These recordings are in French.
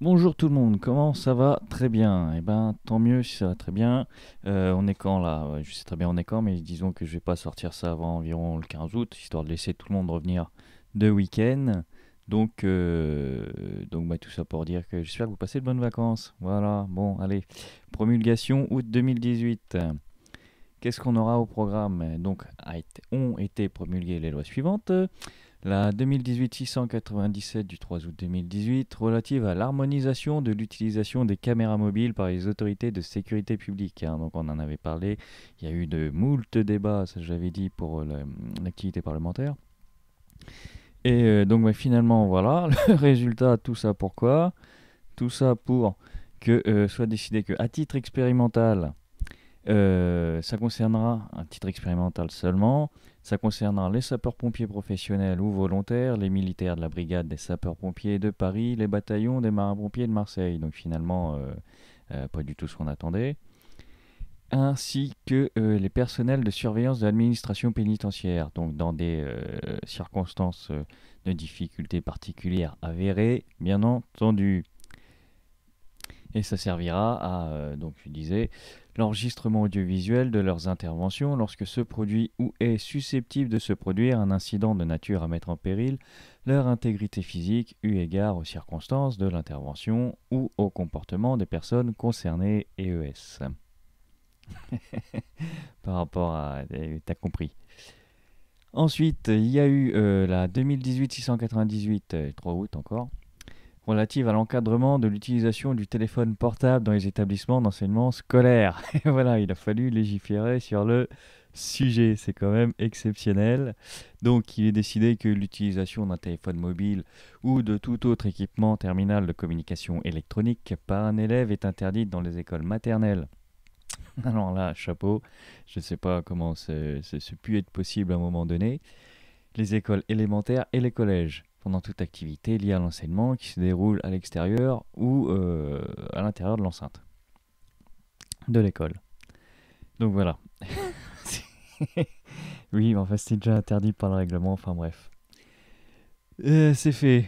Bonjour tout le monde, comment ça va? Très bien. Eh ben, tant mieux si ça va très bien. On est quand là? Ouais, je sais très bien on est quand, mais disons que je vais pas sortir ça avant environ le 15 août, histoire de laisser tout le monde revenir de week-end. Donc bah, tout ça pour dire que j'espère que vous passez de bonnes vacances. Voilà, bon, allez. Promulgation août 2018. Qu'est-ce qu'on aura au programme? Donc, ont été promulguées les lois suivantes. La 2018-697 du 3 août 2018 relative à l'harmonisation de l'utilisation des caméras mobiles par les autorités de sécurité publique, hein. Donc on en avait parlé, il y a eu de moult débats, ça j'avais dit pour l'activité parlementaire. Et donc bah, finalement voilà, le résultat, tout ça pourquoi? Tout ça pour que soit décidé que à titre expérimental, ça concernera, un titre expérimental seulement, ça concernera les sapeurs-pompiers professionnels ou volontaires, les militaires de la brigade des sapeurs-pompiers de Paris, les bataillons des marins-pompiers de Marseille. Donc finalement, pas du tout ce qu'on attendait. Ainsi que les personnels de surveillance de l'administration pénitentiaire. Donc dans des circonstances de difficultés particulières avérées, bien entendu. Et ça servira à, donc je disais, l'enregistrement audiovisuel de leurs interventions lorsque se produit ou est susceptible de se produire un incident de nature à mettre en péril leur intégrité physique eu égard aux circonstances de l'intervention ou au comportement des personnes concernées EES. Par rapport à... T'as compris. Ensuite, il y a eu la 2018-698, 3 août encore, relative à l'encadrement de l'utilisation du téléphone portable dans les établissements d'enseignement scolaire. Et voilà, il a fallu légiférer sur le sujet, c'est quand même exceptionnel. Donc il est décidé que l'utilisation d'un téléphone mobile ou de tout autre équipement terminal de communication électronique par un élève est interdite dans les écoles maternelles. Alors là, chapeau, je ne sais pas comment c'est pu être possible à un moment donné, les écoles élémentaires et les collèges, pendant toute activité liée à l'enseignement qui se déroule à l'extérieur ou à l'intérieur de l'enceinte de l'école. Donc voilà. Oui, mais enfin c'était déjà interdit par le règlement, enfin bref. C'est fait.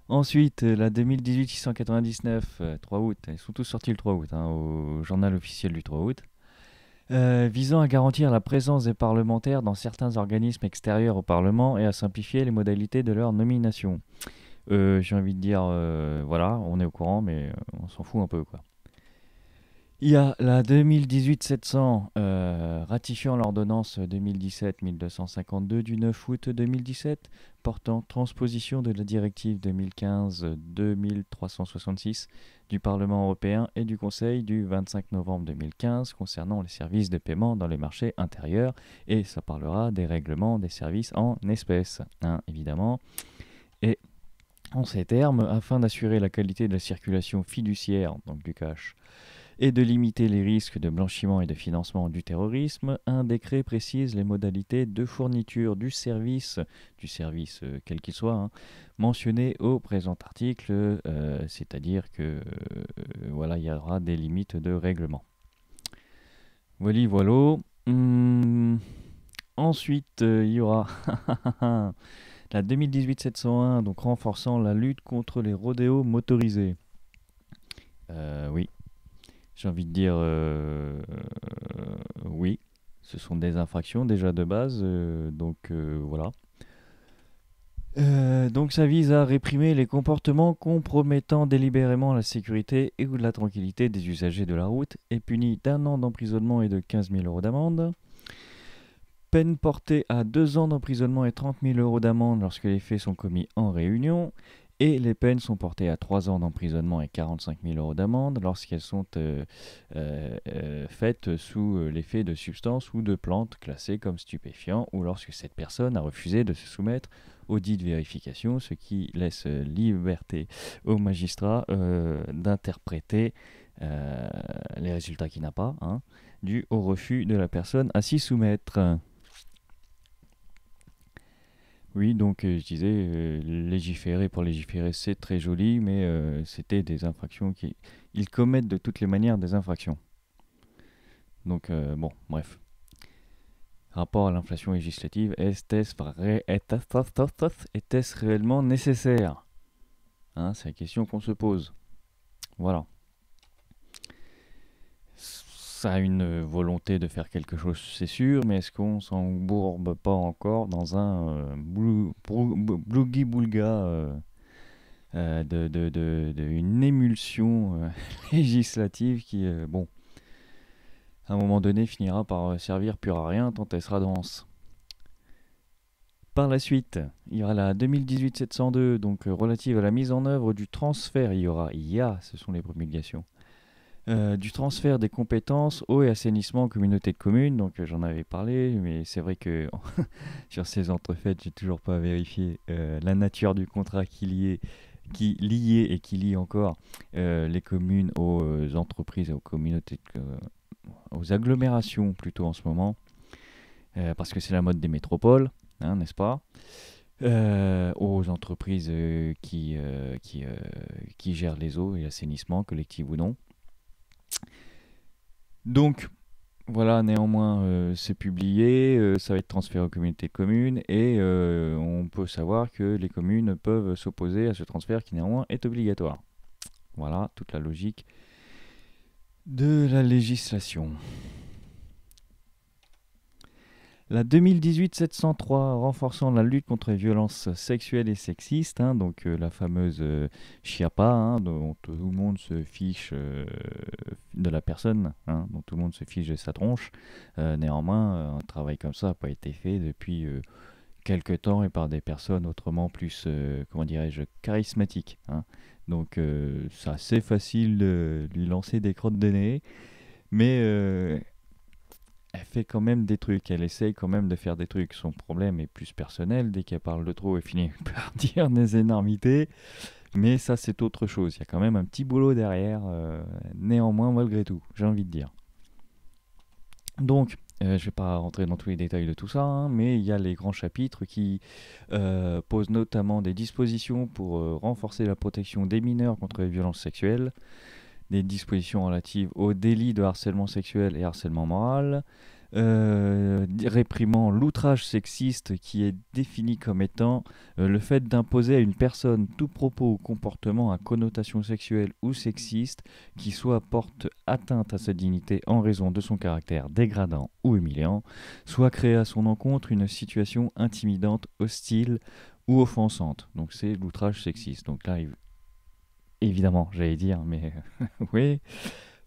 Ensuite, la 2018-699, 3 août, ils sont tous sortis le 3 août, hein, au journal officiel du 3 août, visant à garantir la présence des parlementaires dans certains organismes extérieurs au Parlement et à simplifier les modalités de leur nomination. J'ai envie de dire, voilà, on est au courant, mais on s'en fout un peu, quoi. Il y a la 2018-700 ratifiant l'ordonnance 2017-1252 du 9 août 2017 portant transposition de la directive 2015-2366 du Parlement européen et du Conseil du 25 novembre 2015 concernant les services de paiement dans les marchés intérieurs, et ça parlera des règlements des services en espèces, hein, évidemment. Et en ces termes, afin d'assurer la qualité de la circulation fiduciaire, donc du cash, et de limiter les risques de blanchiment et de financement du terrorisme, un décret précise les modalités de fourniture du service quel qu'il soit, hein, mentionné au présent article, c'est-à-dire que voilà, il y aura des limites de règlement. Voilà, voilà. Ensuite, il y aura la 2018-701, donc renforçant la lutte contre les rodéos motorisés. Oui, j'ai envie de dire oui, ce sont des infractions déjà de base, voilà. Donc ça vise à réprimer les comportements compromettant délibérément la sécurité et ou la tranquillité des usagers de la route et punit d'un an d'emprisonnement et de 15 000 euros d'amende. Peine portée à 2 ans d'emprisonnement et 30 000 euros d'amende lorsque les faits sont commis en réunion. Et les peines sont portées à 3 ans d'emprisonnement et 45 000 euros d'amende lorsqu'elles sont faites sous l'effet de substances ou de plantes classées comme stupéfiants, ou lorsque cette personne a refusé de se soumettre aux dites vérifications, ce qui laisse liberté au magistrat d'interpréter les résultats qu'il n'a pas, hein, dû au refus de la personne à s'y soumettre. Oui, donc je disais, légiférer pour légiférer, c'est très joli, mais c'était des infractions qui... Ils commettent de toutes les manières des infractions. Donc, bon, bref. Rapport à l'inflation législative, était-ce réellement nécessaire? Hein, c'est la question qu'on se pose. Voilà. Ça a une volonté de faire quelque chose, c'est sûr, mais est-ce qu'on s'embourbe pas encore dans un blougi-boulga une émulsion législative qui, bon, à un moment donné, finira par servir plus à rien tant elle sera dense. Par la suite, il y aura la 2018-702, donc relative à la mise en œuvre du transfert. Ce sont les promulgations. Du transfert des compétences eau et assainissement en communauté de communes. Donc j'en avais parlé, mais c'est vrai que sur ces entrefaites, j'ai toujours pas vérifié la nature du contrat qui liait et qui lie encore les communes aux entreprises et aux communautés, aux agglomérations plutôt en ce moment, parce que c'est la mode des métropoles, hein, n'est-ce pas? Aux entreprises qui gèrent les eaux et l'assainissement, collectif ou non. Donc, voilà, néanmoins, c'est publié, ça va être transféré aux communautés de communes et on peut savoir que les communes peuvent s'opposer à ce transfert qui néanmoins est obligatoire. Voilà toute la logique de la législation. La 2018-703 renforçant la lutte contre les violences sexuelles et sexistes, hein, donc la fameuse Chiapa, hein, dont tout le monde se fiche de la personne, hein, dont tout le monde se fiche de sa tronche. Néanmoins, un travail comme ça n'a pas été fait depuis quelques temps et par des personnes autrement plus, comment dirais-je, charismatiques. Hein. Donc c'est assez facile de lui lancer des crottes de nez, mais elle fait quand même des trucs, elle essaye quand même de faire des trucs. Son problème est plus personnel, dès qu'elle parle de trop, elle finit par dire des énormités. Mais ça, c'est autre chose. Il y a quand même un petit boulot derrière, néanmoins, malgré tout, j'ai envie de dire. Donc, je ne vais pas rentrer dans tous les détails de tout ça, hein, mais il y a les grands chapitres qui posent notamment des dispositions pour renforcer la protection des mineurs contre les violences sexuelles, des dispositions relatives au délit de harcèlement sexuel et harcèlement moral, réprimant l'outrage sexiste qui est défini comme étant le fait d'imposer à une personne tout propos ou comportement à connotation sexuelle ou sexiste qui soit porte atteinte à sa dignité en raison de son caractère dégradant ou humiliant, soit créer à son encontre une situation intimidante, hostile ou offensante. Donc c'est l'outrage sexiste. Donc là, évidemment, j'allais dire, mais oui,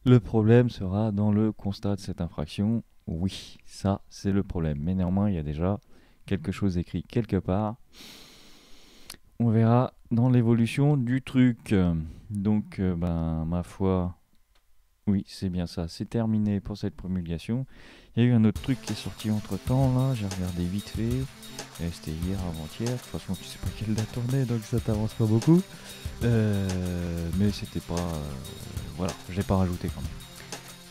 le problème sera dans le constat de cette infraction. Oui, ça, c'est le problème. Mais néanmoins, il y a déjà quelque chose écrit quelque part. On verra dans l'évolution du truc. Donc, ma foi, oui, c'est bien ça. C'est terminé pour cette promulgation. Il y a eu un autre truc qui est sorti entre-temps, là. J'ai regardé vite fait. C'était hier, avant-hier. De toute façon, tu sais pas quelle date on est, donc ça t'avance pas beaucoup. Mais c'était pas... voilà, je l'ai pas rajouté quand même.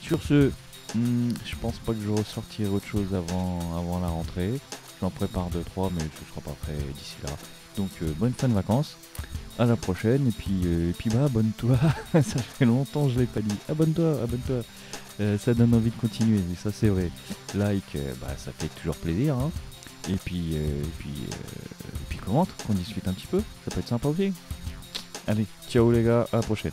Sur ce, je pense pas que je ressortirai autre chose avant la rentrée. J'en prépare 2-3, mais ce sera pas prêt d'ici là. Donc bonne fin de vacances, à la prochaine, et puis abonne-toi. Ça fait longtemps que je l'ai pas dit. Abonne-toi. Ça donne envie de continuer, et ça c'est vrai. Like, ça fait toujours plaisir, hein. Et puis commente, qu'on discute un petit peu, ça peut être sympa aussi. Allez, ciao les gars, à la prochaine.